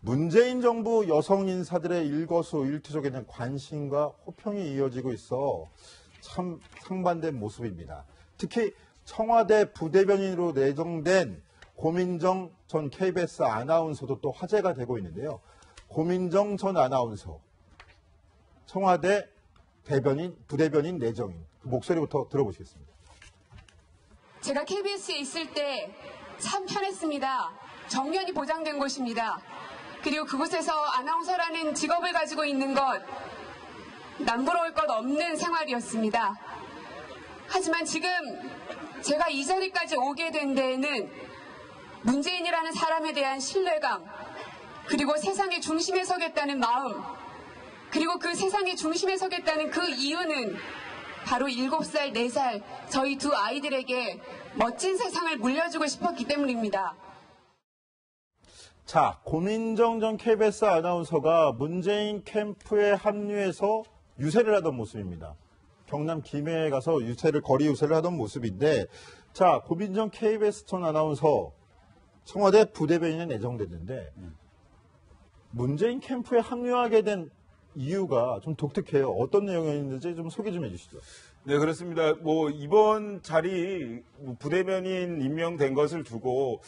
문재인 정부 여성 인사들의 일거수일투족에 대한 관심과 호평이 이어지고 있어 참 상반된 모습입니다. 특히 청와대 부대변인으로 내정된 고민정 전 KBS 아나운서도 또 화제가 되고 있는데요. 고민정 전 아나운서, 청와대 부대변인 내정인, 그 목소리부터 들어보시겠습니다. 제가 KBS에 있을 때 참 편했습니다. 정년이 보장된 곳입니다. 그리고 그곳에서 아나운서라는 직업을 가지고 있는 것, 남부러울 것 없는 생활이었습니다. 하지만 지금 제가 이 자리까지 오게 된 데에는 문재인이라는 사람에 대한 신뢰감, 그리고 세상의 중심에 서겠다는 마음, 그리고 그 세상의 중심에 서겠다는 그 이유는 바로 7살, 4살 저희 두 아이들에게 멋진 세상을 물려주고 싶었기 때문입니다. 자, 고민정 전 KBS 아나운서가 문재인 캠프에 합류해서 유세를 하던 모습입니다. 경남 김해에 가서 거리 유세를 하던 모습인데, 자, 고민정 KBS 전 아나운서 청와대 부대변인에 내정됐는데 문재인 캠프에 합류하게 된 이유가 좀 독특해요. 어떤 내용이었는지 좀 소개 좀 해주시죠. 네, 그렇습니다. 이번 자리 부대변인 임명된 것을 두고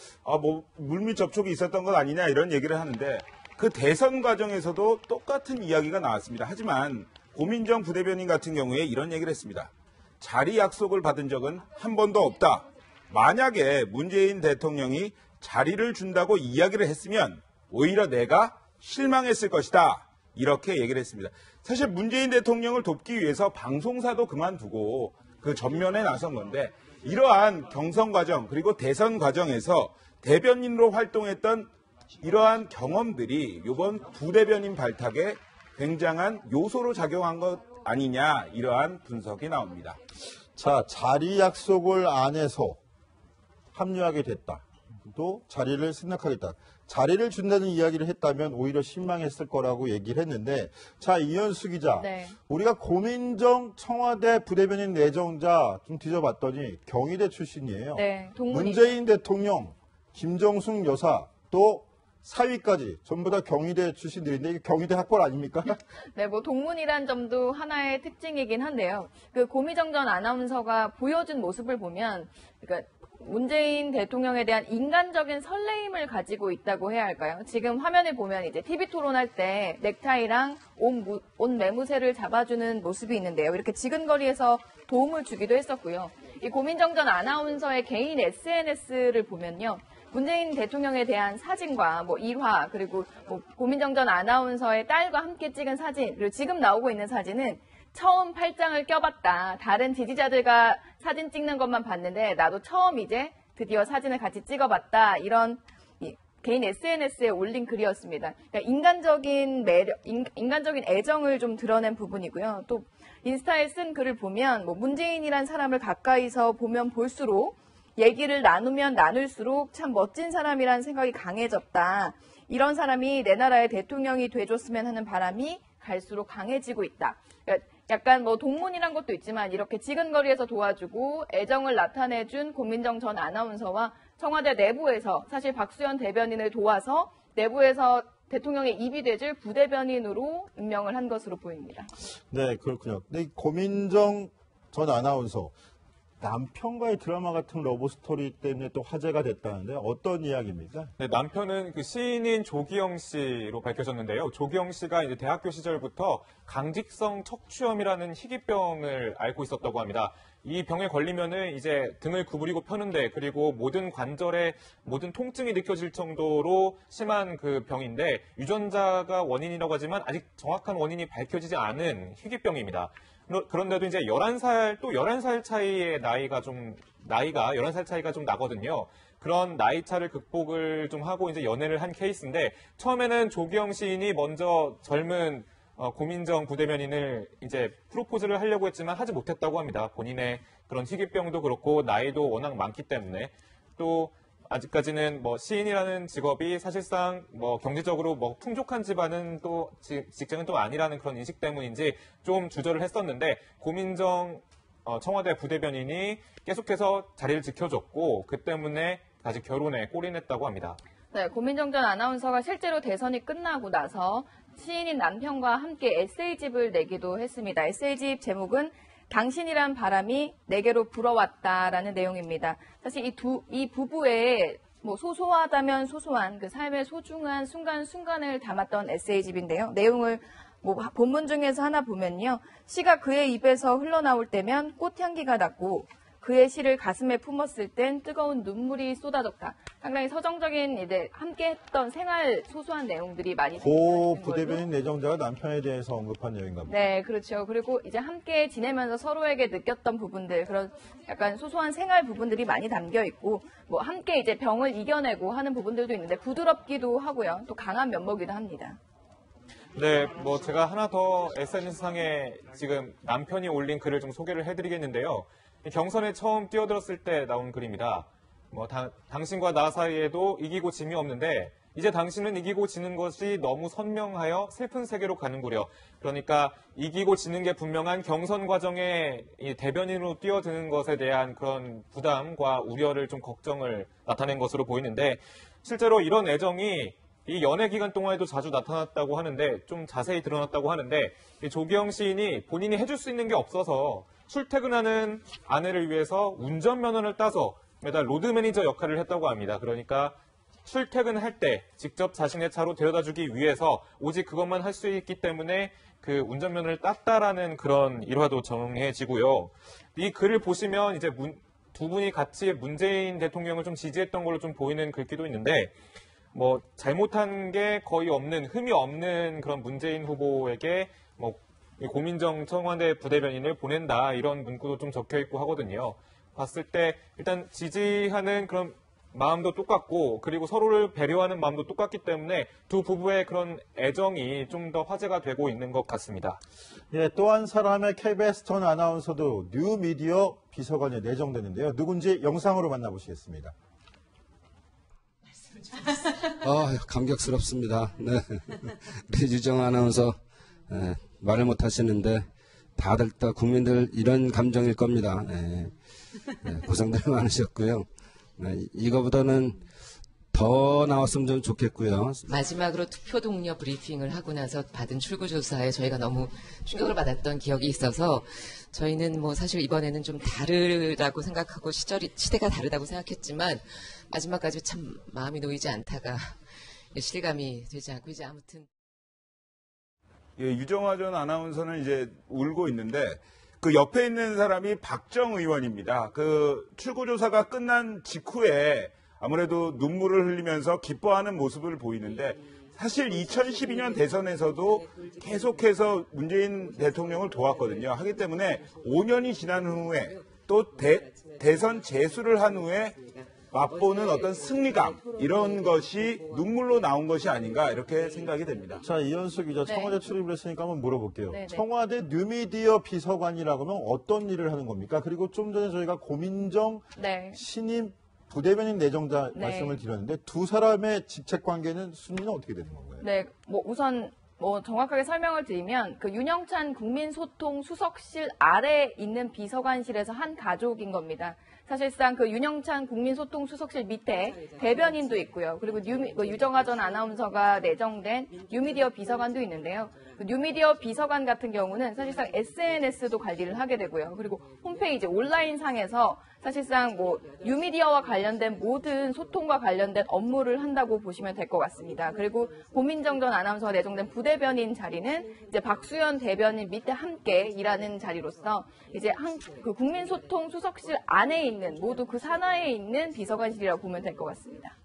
물밑 접촉이 있었던 것 아니냐 이런 얘기를 하는데, 그 대선 과정에서도 똑같은 이야기가 나왔습니다. 하지만 고민정 부대변인 같은 경우에 이런 얘기를 했습니다. 자리 약속을 받은 적은 한 번도 없다. 만약에 문재인 대통령이 자리를 준다고 이야기를 했으면 오히려 내가 실망했을 것이다. 이렇게 얘기를 했습니다. 사실 문재인 대통령을 돕기 위해서 방송사도 그만두고 그 전면에 나선 건데, 이러한 경선 과정 그리고 대선 과정에서 대변인으로 활동했던 이러한 경험들이 이번 부대변인 발탁에 굉장한 요소로 작용한 것 아니냐, 이러한 분석이 나옵니다. 자, 자리 약속을 안 해서 합류하게 됐다. 또 자리를 승낙하겠다. 자리를 준다는 이야기를 했다면 오히려 실망했을 거라고 얘기를 했는데, 자, 이현수 기자, 네. 우리가 고민정 청와대 부대변인 내정자 좀 뒤져봤더니 경희대 출신이에요. 네, 문재인 대통령, 김정숙 여사, 또 사위까지 전부 다 경희대 출신들인데 이게 경희대 학벌 아닙니까? 네, 동문이란 점도 하나의 특징이긴 한데요. 그 고미정 전 아나운서가 보여준 모습을 보면, 그러니까 문재인 대통령에 대한 인간적인 설레임을 가지고 있다고 해야 할까요? 지금 화면에 보면 이제 TV 토론할 때 넥타이랑 옷 매무새를 잡아주는 모습이 있는데요. 이렇게 지근거리에서 도움을 주기도 했었고요. 이 고민정 전 아나운서의 개인 SNS를 보면요. 문재인 대통령에 대한 사진과 일화, 그리고 고민정 전 아나운서의 딸과 함께 찍은 사진, 그리고 지금 나오고 있는 사진은 처음 팔짱을 껴봤다. 다른 지지자들과 사진 찍는 것만 봤는데 나도 처음 이제 드디어 사진을 같이 찍어봤다. 이런 개인 SNS에 올린 글이었습니다. 그러니까 인간적인 매력, 인간적인 애정을 좀 드러낸 부분이고요. 또 인스타에 쓴 글을 보면 문재인이란 사람을 가까이서 보면 볼수록, 얘기를 나누면 나눌수록 참 멋진 사람이란 생각이 강해졌다. 이런 사람이 내 나라의 대통령이 돼줬으면 하는 바람이 갈수록 강해지고 있다. 그러니까 약간 동문이란 것도 있지만 이렇게 지근거리에서 도와주고 애정을 나타내준 고민정 전 아나운서와 청와대 내부에서 사실 박수현 대변인을 도와서 내부에서 대통령의 입이 되줄 부대변인으로 임명을 한 것으로 보입니다. 네, 그렇군요. 근데 고민정 전 아나운서, 남편과의 드라마 같은 러브 스토리 때문에 또 화제가 됐다는데 어떤 이야기입니까? 네, 남편은 그 시인인 조기영 씨로 밝혀졌는데요. 조기영 씨가 이제 대학교 시절부터 강직성 척추염이라는 희귀병을 앓고 있었다고 합니다. 이 병에 걸리면은 이제 등을 구부리고 펴는데, 그리고 모든 관절에 모든 통증이 느껴질 정도로 심한 그 병인데, 유전자가 원인이라고 하지만 아직 정확한 원인이 밝혀지지 않은 희귀병입니다. 그런데도 이제 11살 차이의 나이가 11살 차이가 좀 나거든요. 그런 나이 차를 극복을 좀 하고 이제 연애를 한 케이스인데, 처음에는 조기영 시인이 먼저 젊은 고민정 부대변인을 이제 프로포즈를 하려고 했지만 하지 못했다고 합니다. 본인의 그런 희귀병도 그렇고 나이도 워낙 많기 때문에. 또 아직까지는 시인이라는 직업이 사실상 경제적으로 풍족한 집안은 또 직장은 또 아니라는 그런 인식 때문인지 좀 주저를 했었는데, 고민정 청와대 부대변인이 계속해서 자리를 지켜줬고 그 때문에 다시 결혼에 골인했다고 합니다. 네, 고민정 전 아나운서가 실제로 대선이 끝나고 나서 시인인 남편과 함께 에세이집을 내기도 했습니다. 에세이집 제목은 당신이란 바람이 내게로 불어왔다라는 내용입니다. 사실 이 부부의 뭐 소소하다면 소소한 그 삶의 소중한 순간순간을 담았던 에세이집인데요. 내용을 뭐 본문 중에서 하나 보면요. 시가 그의 입에서 흘러나올 때면 꽃향기가 났고 그의 시를 가슴에 품었을 땐 뜨거운 눈물이 쏟아졌다. 상당히 서정적인 이제 함께했던 생활 소소한 내용들이 많이 고 들어있는 부대변인 내정자가 남편에 대해서 언급한 내용인가 봅니다. 네, 그렇죠. 그리고 이제 함께 지내면서 서로에게 느꼈던 부분들, 그런 약간 소소한 생활 부분들이 많이 담겨 있고, 뭐 함께 이제 병을 이겨내고 하는 부분들도 있는데 부드럽기도 하고요. 또 강한 면모기도 합니다. 네, 뭐 제가 하나 더 SNS상에 지금 남편이 올린 글을 좀 소개를 해드리겠는데요. 경선에 처음 뛰어들었을 때 나온 글입니다. 뭐 당신과 나 사이에도 이기고 짐이 없는데 이제 당신은 이기고 지는 것이 너무 선명하여 슬픈 세계로 가는구려. 그러니까 이기고 지는 게 분명한 경선 과정에 이 대변인으로 뛰어드는 것에 대한 그런 부담과 우려를 좀 걱정을 나타낸 것으로 보이는데 실제로 이런 애정이 이 연애 기간 동안에도 자주 나타났다고 하는데 좀 자세히 드러났다고 하는데 이 조기영 시인이 본인이 해줄 수 있는 게 없어서 출퇴근하는 아내를 위해서 운전면허를 따서 매달 로드 매니저 역할을 했다고 합니다. 그러니까 출퇴근할 때 직접 자신의 차로 데려다주기 위해서 오직 그것만 할 수 있기 때문에 그 운전면허를 땄다라는 그런 일화도 정해지고요. 이 글을 보시면 이제 두 분이 같이 문재인 대통령을 좀 지지했던 걸로 좀 보이는 글귀도 있는데 뭐 잘못한 게 거의 없는 흠이 없는 그런 문재인 후보에게 뭐 고민정 청와대 부대변인을 보낸다 이런 문구도 좀 적혀 있고 하거든요. 봤을 때 일단 지지하는 그런 마음도 똑같고 그리고 서로를 배려하는 마음도 똑같기 때문에 두 부부의 그런 애정이 좀 더 화제가 되고 있는 것 같습니다. 예, 또 한 사람의 KBS 전 아나운서도 뉴미디어 비서관에 내정되는데요. 누군지 영상으로 만나보시겠습니다. 감격스럽습니다. 네. 우리 유정 아나운서 말을 못 하시는데 다들 다 국민들 이런 감정일 겁니다. 고생들 많으셨고요. 이거보다는 더 나왔으면 좀 좋겠고요. 마지막으로 투표 동료 브리핑을 하고 나서 받은 출구조사에 저희가 너무 충격을 받았던 기억이 있어서 저희는 뭐 사실 이번에는 좀 다르다고 생각하고 시대가 다르다고 생각했지만 마지막까지 참 마음이 놓이지 않다가 실감이 되지 않고 이제 아무튼 예, 유정화 전 아나운서는 이제 울고 있는데 그 옆에 있는 사람이 박정 의원입니다. 그 출구조사가 끝난 직후에 아무래도 눈물을 흘리면서 기뻐하는 모습을 보이는데 사실 2012년 대선에서도 계속해서 문재인 대통령을 도왔거든요. 하기 때문에 5년이 지난 후에 또 대선 재수를 한 후에 맛보는 어떤 승리감 이런 것이 눈물로 나온 것이 아닌가 이렇게 생각이 됩니다. 자, 이현수 기자 청와대 출입을 했으니까 한번 물어볼게요. 네. 청와대 뉴미디어 비서관이라고 하면 어떤 일을 하는 겁니까? 그리고 좀 전에 저희가 고민정 네. 신임 부대변인 내정자 네. 말씀을 드렸는데 두 사람의 직책 관계는 순위는 어떻게 되는 건가요? 네, 뭐 우선 정확하게 설명을 드리면 그 윤영찬 국민소통 수석실 아래 있는 비서관실에서 한 가족인 겁니다. 사실상 그 윤영찬 국민소통 수석실 밑에 대변인도 있고요. 그리고 유정화 전 아나운서가 내정된 뉴미디어 비서관도 있는데요. 그 뉴미디어 비서관 같은 경우는 사실상 SNS도 관리를 하게 되고요. 그리고 홈페이지 온라인상에서 사실상 뭐 뉴미디어와 관련된 모든 소통과 관련된 업무를 한다고 보시면 될 것 같습니다. 그리고 고민정 전 아나운서가 내정된 부대변인 자리는 이제 박수현 대변인 밑에 함께 일하는 자리로서 이제 그 국민소통 수석실 안에 있는 모두 그 산하에 있는 비서관실이라고 보면 될 것 같습니다.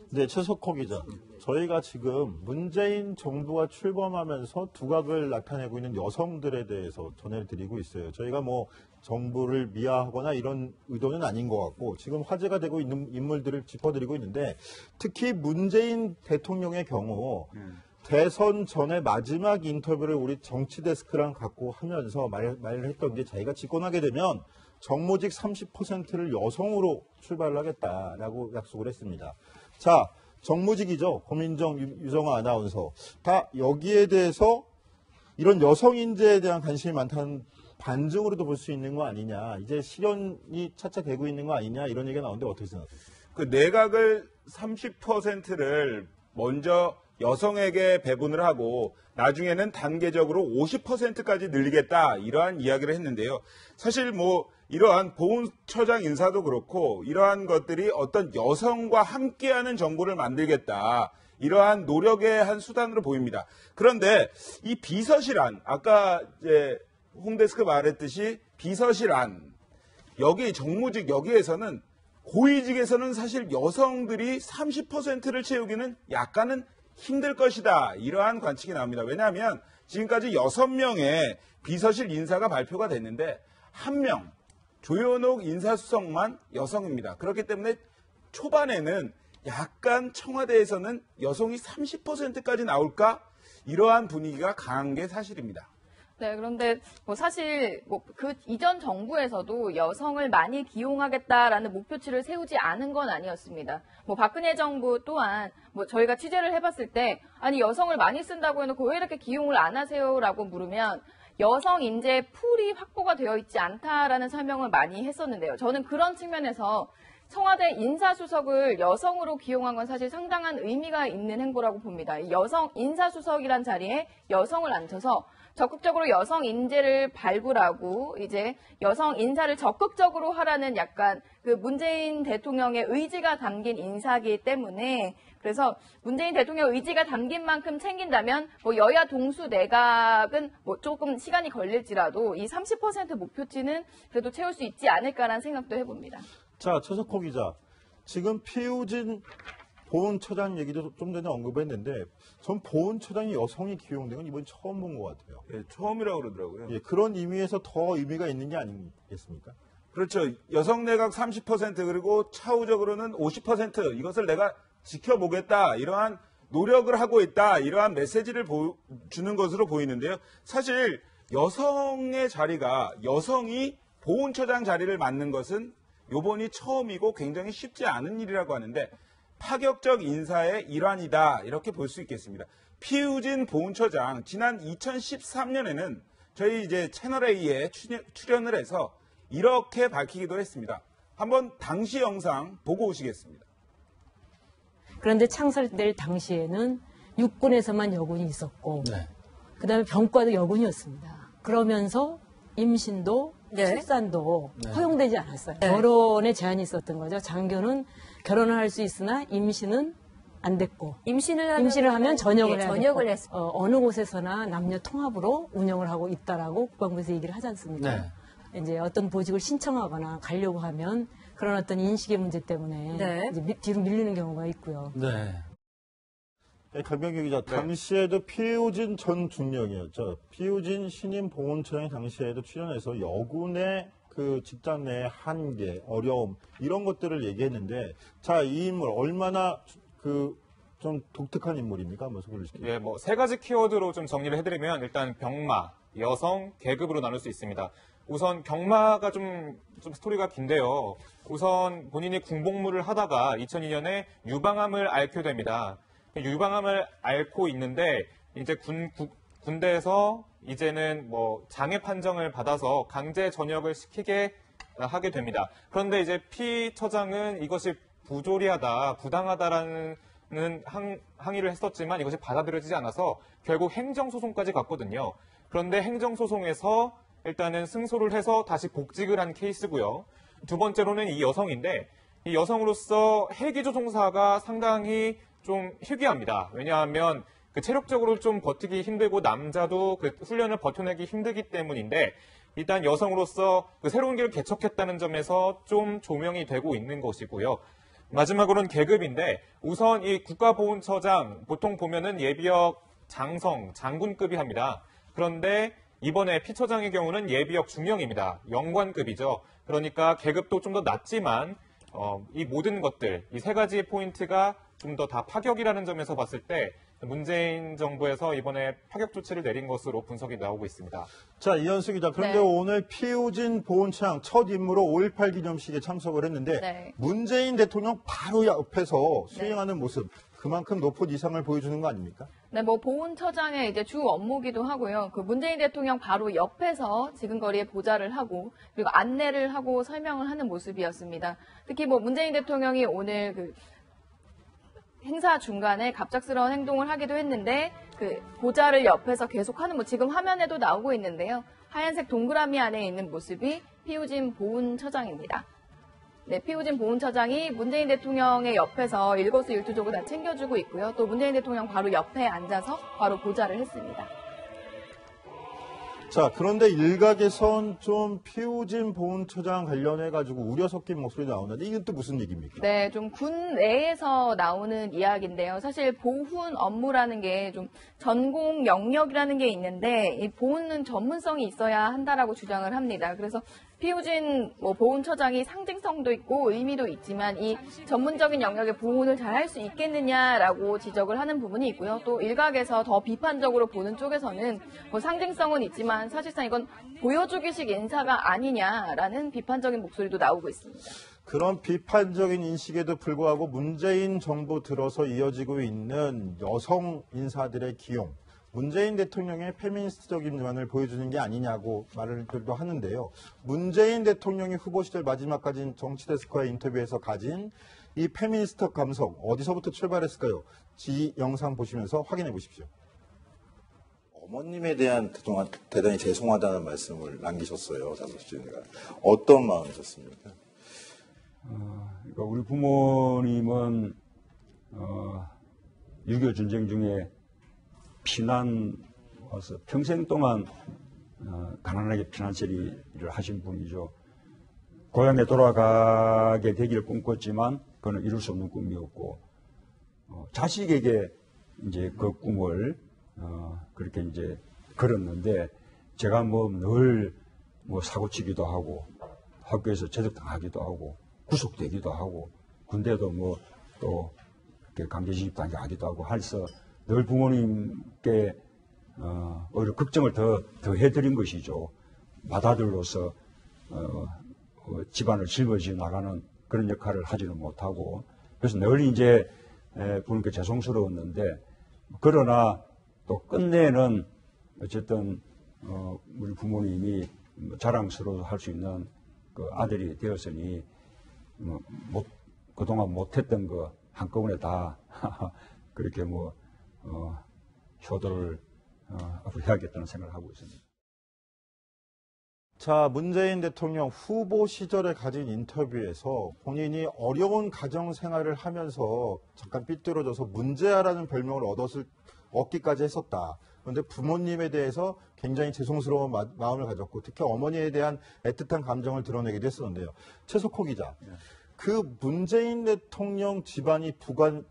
네, 최석호 기자. 저희가 지금 문재인 정부가 출범하면서 두각을 나타내고 있는 여성들에 대해서 전해드리고 있어요. 저희가 뭐 정부를 미화하거나 이런 의도는 아닌 것 같고 지금 화제가 되고 있는 인물들을 짚어드리고 있는데 특히 문재인 대통령의 경우 대선 전에 마지막 인터뷰를 우리 정치데스크랑 갖고 하면서 말을 했던 게 자기가 집권하게 되면 정모직 30%를 여성으로 출발을 하겠다라고 약속을 했습니다. 자, 정무직이죠. 고민정, 유정화 아나운서. 다 여기에 대해서 이런 여성 인재에 대한 관심이 많다는 반증으로도 볼 수 있는 거 아니냐. 이제 실현이 차차 되고 있는 거 아니냐. 이런 얘기가 나오는데 어떻게 생각하세요? 그 내각을 30%를 먼저 여성에게 배분을 하고 나중에는 단계적으로 50%까지 늘리겠다 이러한 이야기를 했는데요. 사실 뭐 이러한 보훈처장 인사도 그렇고 이러한 것들이 어떤 여성과 함께하는 정부를 만들겠다. 이러한 노력의 한 수단으로 보입니다. 그런데 이 비서실안, 아까 이제 홍데스크 말했듯이 비서실안, 여기 정무직 여기에서는 고위직에서는 사실 여성들이 30%를 채우기는 약간은 힘들 것이다. 이러한 관측이 나옵니다. 왜냐하면 지금까지 6명의 비서실 인사가 발표가 됐는데 1명, 조현옥 인사수석만 여성입니다. 그렇기 때문에 초반에는 약간 청와대에서는 여성이 30%까지 나올까? 이러한 분위기가 강한 게 사실입니다. 네, 그런데 뭐 사실 뭐 그 이전 정부에서도 여성을 많이 기용하겠다라는 목표치를 세우지 않은 건 아니었습니다. 뭐 박근혜 정부 또한 뭐 저희가 취재를 해봤을 때 아니 여성을 많이 쓴다고 해놓고 왜 이렇게 기용을 안 하세요라고 물으면 여성 인재 풀이 확보가 되어 있지 않다라는 설명을 많이 했었는데요. 저는 그런 측면에서 청와대 인사수석을 여성으로 기용한 건 사실 상당한 의미가 있는 행보라고 봅니다. 이 여성 인사수석이란 자리에 여성을 앉혀서 적극적으로 여성 인재를 발굴하고 이제 여성 인사를 적극적으로 하라는 약간 그 문재인 대통령의 의지가 담긴 인사이기 때문에 그래서 문재인 대통령 의지가 담긴 만큼 챙긴다면 뭐 여야 동수 내각은 뭐 조금 시간이 걸릴지라도 이 30% 목표치는 그래도 채울 수 있지 않을까라는 생각도 해봅니다. 자, 최석호 기자. 지금 피우진 보훈처장 얘기도 좀 전에 언급했는데 전 보훈처장이 여성이 기용된 건 이번에 처음 본 것 같아요. 예, 처음이라고 그러더라고요. 예, 그런 의미에서 더 의미가 있는 게 아니겠습니까? 그렇죠. 여성 내각 30% 그리고 차후적으로는 50% 이것을 내가 지켜보겠다. 이러한 노력을 하고 있다. 이러한 메시지를 주는 것으로 보이는데요. 사실 여성의 자리가 여성이 보훈처장 자리를 맡는 것은 요번이 처음이고 굉장히 쉽지 않은 일이라고 하는데 파격적 인사의 일환이다. 이렇게 볼 수 있겠습니다. 피우진 보훈처장 지난 2013년에는 저희 이제 채널A에 출연을 해서 이렇게 밝히기도 했습니다. 한번 당시 영상 보고 오시겠습니다. 그런데 창설될 당시에는 육군에서만 여군이 있었고 네. 그다음에 병과도 여군이었습니다. 그러면서 임신도 출산도 허용되지 않았어요. 결혼에 제한이 있었던 거죠. 장교는 결혼을 할 수 있으나 임신은 안 됐고 임신을 하면 전역을 해야 전역을 됐고 어느 곳에서나 남녀 통합으로 운영을 하고 있다라고 국방부에서 얘기를 하지 않습니까? 네. 이제 어떤 보직을 신청하거나 가려고 하면 그런 어떤 인식의 문제 때문에 이제 뒤로 밀리는 경우가 있고요. 네. 강병규 기자, 당시에도 피우진 전 중령이었죠. 피우진 신임 보훈처장이 당시에도 출연해서 여군의 그 직장 내 한계, 어려움 이런 것들을 얘기했는데, 자, 이 인물 얼마나 그 좀 독특한 인물입니까? 한번 소개를 시켜주세요. 예, 뭐 세 가지 키워드로 좀 정리를 해드리면 일단 병마, 여성, 계급으로 나눌 수 있습니다. 우선 경마가 좀 스토리가 긴데요. 우선 본인이 군복무를 하다가 2002년에 유방암을 앓게 됩니다. 유방암을 앓고 있는데 이제 군대에서 이제는 뭐 장애 판정을 받아서 강제 전역을 시키게 하게 됩니다. 그런데 이제 피 처장은 이것이 부조리하다, 부당하다라는 항의를 했었지만 이것이 받아들여지지 않아서 결국 행정소송까지 갔거든요. 그런데 행정소송에서 일단은 승소를 해서 다시 복직을 한 케이스고요. 두 번째로는 이 여성인데 이 여성으로서 헬기조종사가 상당히 좀 희귀합니다. 왜냐하면 그 체력적으로 좀 버티기 힘들고 남자도 그 훈련을 버텨내기 힘들기 때문인데 일단 여성으로서 그 새로운 길을 개척했다는 점에서 좀 조명이 되고 있는 것이고요. 마지막으로는 계급인데 우선 이 국가보훈처장 보통 보면은 예비역 장성, 장군급이 합니다. 그런데 이번에 피처장의 경우는 예비역 중령입니다. 영관급이죠. 그러니까 계급도 좀 더 낮지만 이 모든 것들, 이 세 가지 포인트가 좀 더 다 파격이라는 점에서 봤을 때 문재인 정부에서 이번에 파격 조치를 내린 것으로 분석이 나오고 있습니다. 자, 이현수 기자. 그런데 오늘 피우진 보훈처장 첫 임무로 5.18 기념식에 참석을 했는데 문재인 대통령 바로 옆에서 수행하는 모습. 그만큼 높은 이상을 보여주는 거 아닙니까? 네, 뭐 보훈처장의 이제 주 업무기도 하고요. 그 문재인 대통령 바로 옆에서 지근거리에 보좌를 하고 그리고 안내를 하고 설명을 하는 모습이었습니다. 특히 뭐 문재인 대통령이 오늘 그 행사 중간에 갑작스러운 행동을 하기도 했는데 그 보좌를 옆에서 계속하는 뭐 지금 화면에도 나오고 있는데요. 하얀색 동그라미 안에 있는 모습이 피우진 보훈처장입니다. 네, 피우진 보훈처장이 문재인 대통령의 옆에서 일거수일투족을 다 챙겨주고 있고요. 또 문재인 대통령 바로 옆에 앉아서 바로 보좌를 했습니다. 자, 그런데 일각에선 좀 피우진 보훈처장 관련해가지고 우려 섞인 목소리 나오는데 이건 또 무슨 얘기입니까? 네, 좀 군 내에서 나오는 이야기인데요. 사실 보훈 업무라는 게 좀 전공 영역이라는 게 있는데 이 보훈은 전문성이 있어야 한다라고 주장을 합니다. 그래서 피우진 보훈처장이 상징성도 있고 의미도 있지만 이 전문적인 영역의 보훈을 잘 할 수 있겠느냐라고 지적을 하는 부분이 있고요. 또 일각에서 더 비판적으로 보는 쪽에서는 뭐 상징성은 있지만 사실상 이건 보여주기식 인사가 아니냐라는 비판적인 목소리도 나오고 있습니다. 그런 비판적인 인식에도 불구하고 문재인 정부 들어서 이어지고 있는 여성 인사들의 기용, 문재인 대통령의 페미니스트적인 면을 보여주는 게 아니냐고 말들도 하는데요. 문재인 대통령이 후보 시절 마지막까지 정치데스크와의 인터뷰에서 가진 이 페미니스트 감성 어디서부터 출발했을까요? 이 영상 보시면서 확인해 보십시오. 어머님에 대한 그동안 대단히 죄송하다는 말씀을 남기셨어요. 장소씨가. 어떤 마음이셨습니까? 그러니까 우리 부모님은 6.25 전쟁 중에 피난 와서 평생 동안 가난하게 피난처리를 하신 분이죠. 고향에 돌아가게 되기를 꿈꿨지만 그건 이룰 수 없는 꿈이었고 자식에게 이제 그 꿈을 그렇게 이제 걸었는데 제가 뭐 늘 뭐 사고치기도 하고 학교에서 제적당하기도 하고 구속되기도 하고 군대도 뭐 또 강제진입당하기도 하고 해서 늘 부모님께 오히려 걱정을 더 해드린 것이죠. 맏아들로서 집안을 짊어져 나가는 그런 역할을 하지는 못하고 그래서 늘 이제 부모님께 죄송스러웠는데 그러나 또 끝내는 어쨌든 우리 부모님이 자랑스러워할 수 있는 그 아들이 되었으니 그동안 못했던 거 한꺼번에 다 그렇게 효도를 앞으로 해야겠다는 생각을 하고 있습니다. 자, 문재인 대통령 후보 시절에 가진 인터뷰에서 본인이 어려운 가정 생활을 하면서 잠깐 삐뚤어져서 문제아라는 별명을 얻기까지 했었다. 그런데 부모님에 대해서 굉장히 죄송스러운 마음을 가졌고 특히 어머니에 대한 애틋한 감정을 드러내기도 했었는데요. 최석호 기자, 그 문재인 대통령 집안이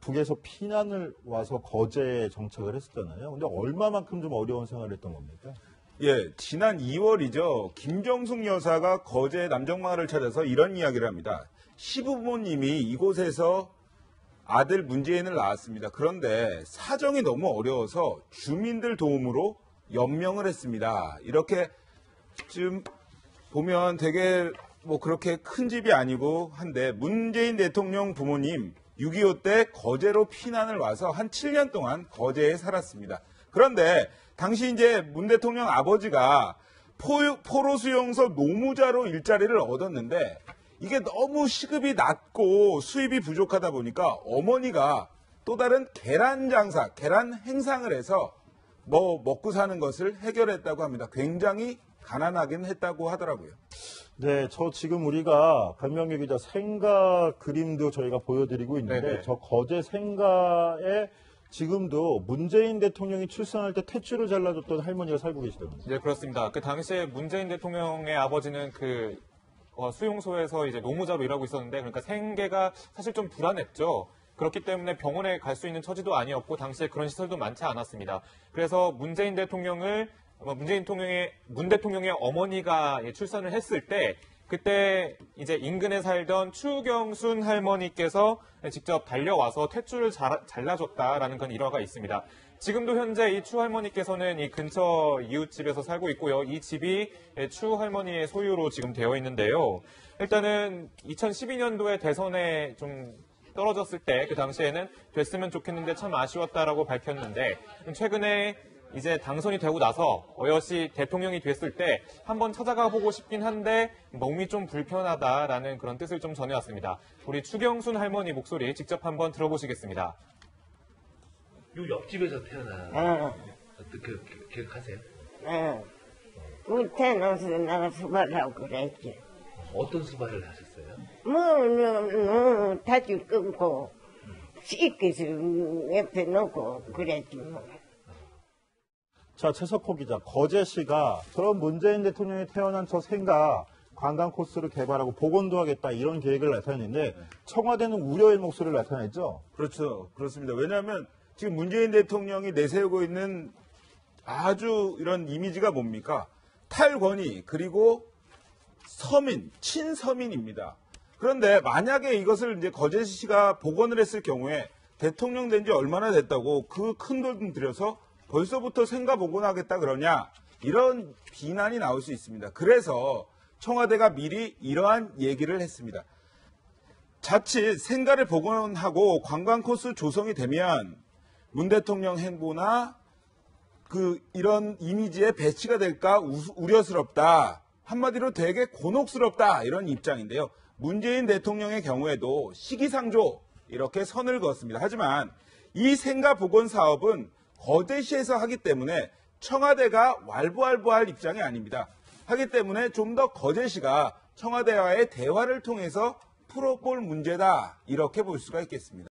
북에서 피난을 와서 거제에 정착을 했었잖아요. 근데 얼마만큼 좀 어려운 생활을 했던 겁니까? 예, 지난 2월이죠. 김정숙 여사가 거제 남정마을을 찾아서 이런 이야기를 합니다. 시부모님이 이곳에서 아들 문재인을 낳았습니다. 그런데 사정이 너무 어려워서 주민들 도움으로 연명을 했습니다. 이렇게 지금 보면 되게 그렇게 큰 집이 아니고 한데 문재인 대통령 부모님 6.25 때 거제로 피난을 와서 한 7년 동안 거제에 살았습니다. 그런데 당시 이제 문 대통령 아버지가 포로 수용소 노무자로 일자리를 얻었는데 이게 너무 시급이 낮고 수입이 부족하다 보니까 어머니가 또 다른 계란 장사, 계란 행상을 해서 먹고 사는 것을 해결했다고 합니다. 굉장히 가난하긴 했다고 하더라고요. 네, 저 지금 우리가 변명규 기자 생가 그림도 저희가 보여드리고 있는데 네네. 저 거제 생가에 지금도 문재인 대통령이 출산할 때 탯줄을 잘라줬던 할머니가 살고 계시더라고요. 네, 그렇습니다. 그 당시에 문재인 대통령의 아버지는 수용소에서 이제 노무자로 일하고 있었는데, 그러니까 생계가 사실 좀 불안했죠. 그렇기 때문에 병원에 갈 수 있는 처지도 아니었고, 당시에 그런 시설도 많지 않았습니다. 그래서 문 대통령의 어머니가 출산을 했을 때, 그때 이제 인근에 살던 추경순 할머니께서 직접 달려와서 탯줄을 잘라줬다라는 그런 일화가 있습니다. 지금도 현재 이 추 할머니께서는 이 근처 이웃집에서 살고 있고요. 이 집이 추 할머니의 소유로 지금 되어 있는데요. 일단은 2012년도에 대선에 좀 떨어졌을 때 그 당시에는 됐으면 좋겠는데 참 아쉬웠다라고 밝혔는데 최근에 이제 당선이 되고 나서 어여시 대통령이 됐을 때 한번 찾아가 보고 싶긴 한데 몸이 좀 불편하다라는 그런 뜻을 좀 전해왔습니다. 우리 추경순 할머니 목소리 직접 한번 들어보시겠습니다. 요 옆집에서 태어나 어떻게 기억하세요? 태어나서 나가 수발하고 그랬지. 어떤 수발을 하셨어요? 다줄 끊고 씻기서 옆에 놓고 그랬지 뭐. 자, 최석호 기자, 거제시가 그런 문재인 대통령이 태어난 저 생가 관광 코스를 개발하고 복원도 하겠다 이런 계획을 나타냈는데 청와대는 우려의 목소리를 나타냈죠. 그렇죠. 그렇습니다. 왜냐하면 지금 문재인 대통령이 내세우고 있는 아주 이런 이미지가 뭡니까? 탈권위 그리고 서민, 친서민입니다. 그런데 만약에 이것을 이제 거제시가 복원을 했을 경우에 대통령 된 지 얼마나 됐다고 그 큰 돈 들여서 벌써부터 생가 복원하겠다 그러냐 이런 비난이 나올 수 있습니다. 그래서 청와대가 미리 이러한 얘기를 했습니다. 자칫 생가를 복원하고 관광 코스 조성이 되면 문 대통령 행보나 이런 이미지에 배치가 될까 우려스럽다. 한마디로 되게 곤혹스럽다 이런 입장인데요. 문재인 대통령의 경우에도 시기상조 이렇게 선을 그었습니다. 하지만 이 생가 복원 사업은 거제시에서 하기 때문에 청와대가 왈부왈부할 입장이 아닙니다. 하기 때문에 좀 더 거제시가 청와대와의 대화를 통해서 풀어볼 문제다 이렇게 볼 수가 있겠습니다.